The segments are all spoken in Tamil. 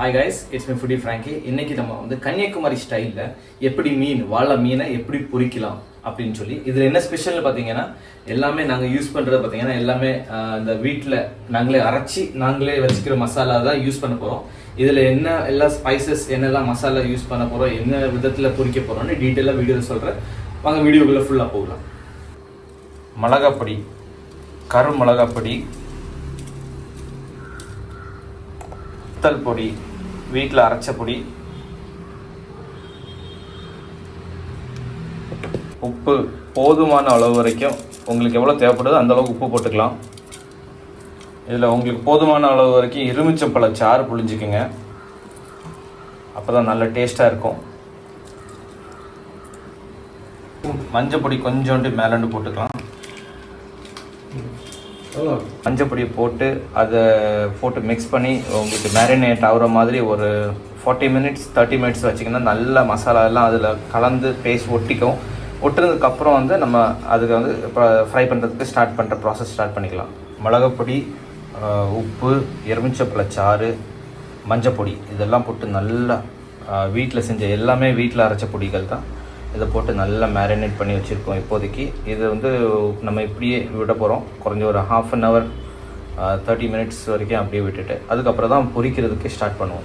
Hi guys, it's me foodie Frankie. இன்னைக்கு நம்ம வந்து கன்னியாகுமரி ஸ்டைலில் எப்படி வாழை மீனை எப்படி பொரிக்கலாம் அப்படின்னு சொல்லி, இதில் என்ன ஸ்பெஷல்னு பார்த்தீங்கன்னா, எல்லாமே நாங்கள் யூஸ் பண்ணுறது பார்த்தீங்கன்னா எல்லாமே இந்த வீட்டில் நாங்களே அரைச்சி நாங்களே வச்சுக்கிற மசாலா தான் யூஸ் பண்ண போகிறோம். இதில் என்ன எல்லா ஸ்பைசஸ் என்னெல்லாம் மசாலா யூஸ் பண்ண போகிறோம், என்ன விதத்தில் பொரிக்க போகிறோம்னு டீட்டெயிலாக வீடியோவில் சொல்கிறேன். வாங்க வீடியோக்குள்ளே ஃபுல்லாக போகலாம். மிளகாப்பொடி, கரு மிளகாப்பொடி, வத்தல் பொடி, வீட்டில் அரைச்ச பொடி, உப்பு போதுமான அளவு வரைக்கும் உங்களுக்கு எவ்வளோ தேவைப்படுதோ அந்த அளவுக்கு உப்பு போட்டுக்கலாம். இதில் உங்களுக்கு போதுமான அளவு வரைக்கும் எலுமிச்சம்பழ சாறு புழிஞ்சிக்கோங்க, அப்போ தான் நல்ல டேஸ்ட்டாக இருக்கும். மஞ்சள் பொடி கொஞ்சோண்டு மேலாண்டு போட்டுக்கலாம். மஞ்சள் பொடியை போட்டு அதை மிக்ஸ் பண்ணி உங்களுக்கு மேரினேட் ஆகிற மாதிரி ஒரு 40 மினிட்ஸ் 30 மினிட்ஸ் வச்சிங்கன்னா நல்ல மசாலா எல்லாம் அதில் கலந்து பேஸ்ட் ஒட்டிக்கும். ஒட்டுறதுக்கப்புறம் வந்து நம்ம அதுக்கு வந்து இப்போ ஃப்ரை பண்ணுறதுக்கு ப்ராசஸ் ஸ்டார்ட் பண்ணிக்கலாம். மிளகாப்பொடி, உப்பு, எலுமிச்சம்பழச்சாறு, மஞ்சள் பொடி இதெல்லாம் போட்டு நல்லா வீட்டில் செஞ்ச எல்லாமே வீட்டில் அரைச்ச பொடிகள் தான். இதை போட்டு நல்லா மேரினேட் பண்ணி வச்சுருக்கோம். இப்போதைக்கு இது வந்து நம்ம இப்படியே விட போகிறோம். குறைஞ்ச ஒரு 1/2 hour 30 மினிட்ஸ் வரைக்கும் அப்படியே விட்டுட்டு அதுக்கப்புறம் தான் பொரிக்கிறதுக்கு ஸ்டார்ட் பண்ணுவோம்.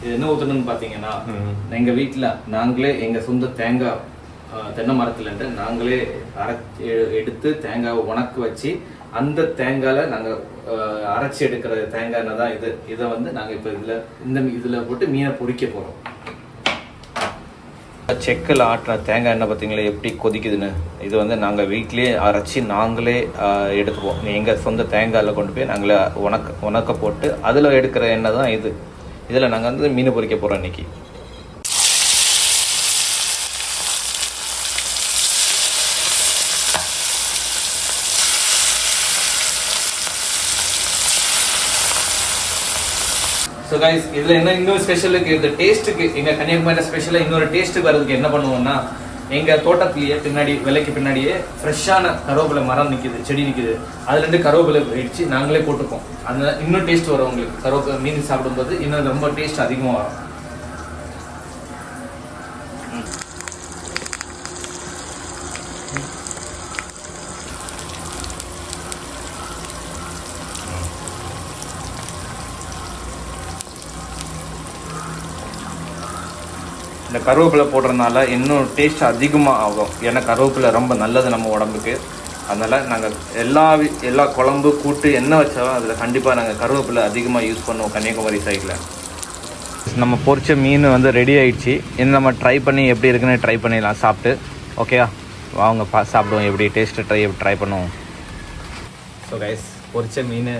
இது என்ன ஊற்றணும்னு பார்த்தீங்கன்னா, எங்கள் வீட்டில் நாங்களே எங்கள் சொந்த தேங்காய் தென்னை மரத்துலேருந்து நாங்களே எடுத்து தேங்காய் உணக்கு வச்சு அந்த தேங்காயில் நாங்கள் அரைச்சி எடுக்கிற தேங்காய் தான் இதை வந்து நாங்கள் இப்போ இதில் போட்டு மீனை பொரிக்க போகிறோம். செக்கில் ஆட்டின தேங்காய் எண்ணெய் பார்த்தீங்களா எப்படி கொதிக்குதுன்னு. இது வந்து நாங்கள் வீட்டிலே அரைச்சி நாங்களே எடுத்துப்போம். எங்கள் சொந்த தேங்காயில் கொண்டு போய் நாங்களே உணக்க போட்டு அதில் எடுக்கிற எண்ணெய் தான் இது. இதில் நாங்கள் வந்து மீன் பொரிக்க போகிறோம் இன்றைக்கி. ஸோ கைஸ், இதில் என்ன இன்னொரு ஸ்பெஷலுக்கு இந்த டேஸ்ட்டுக்கு எங்கள் கன்னியாகுமரியில் ஸ்பெஷலாக இன்னொரு டேஸ்ட்டுக்கு வர்றதுக்கு என்ன பண்ணுவோம்னா, எங்கள் தோட்டத்துலேயே விலைக்கு பின்னாடியே ஃப்ரெஷ்ஷான கருவேப்பிலை மரம் நிற்கிது, செடி நிற்கிது. அதுலேருந்து கருவேப்பிலை இடித்து நாங்களே போட்டுப்போம். அதனால இன்னும் டேஸ்ட் வரும் உங்களுக்கு. கருவேப்பிலை மீன் சாப்பிடும்போது இன்னும் ரொம்ப டேஸ்ட் அதிகமாக வரும். இந்த கருவேப்பிலை போடுறதுனால இன்னும் டேஸ்ட் அதிகமாக ஆகும். ஏன்னா கருவேப்பிலை ரொம்ப நல்லது நம்ம உடம்புக்கு. அதனால் நாங்கள் எல்லா குழம்பு கூட்டு என்ன வச்சாலும் அதில் கண்டிப்பாக நாங்கள் கருவேப்பிலை அதிகமாக யூஸ் பண்ணுவோம் கன்னியாகுமரி சைடில். நம்ம பொரிச்ச மீன் வந்து ரெடி ஆகிடுச்சு. இன்னும் நம்ம ட்ரை பண்ணி எப்படி இருக்குன்னு ட்ரை பண்ணிடலாம் சாப்பிட்டு. ஓகேயா, வாங்க சாப்பிடுவோம். எப்படி டேஸ்ட்டு ட்ரை பண்ணுவோம். ஸோ கைஸ், பொரிச்ச மீன்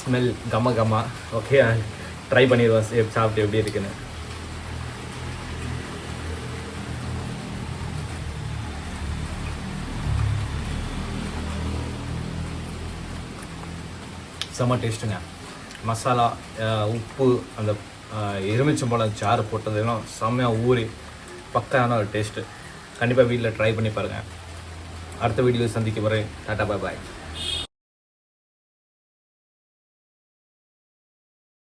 ஸ்மெல் கம. ஓகே, ட்ரை பண்ணிடுவோம் சாப்பிட்டு எப்படி இருக்குன்னு. செம்ம டேஸ்ட்டுங்க. மசாலா, உப்பு, அந்த எலுமிச்சம்பழம் சாறு போட்டதெல்லாம் செம்மையாக ஊறி பக்கான ஒரு டேஸ்ட்டு. கண்டிப்பாக வீட்டில் ட்ரை பண்ணி பாருங்கள். அடுத்த வீடியோவில் சந்திக்க வரேன். டாட்டா, பாய் பாய்.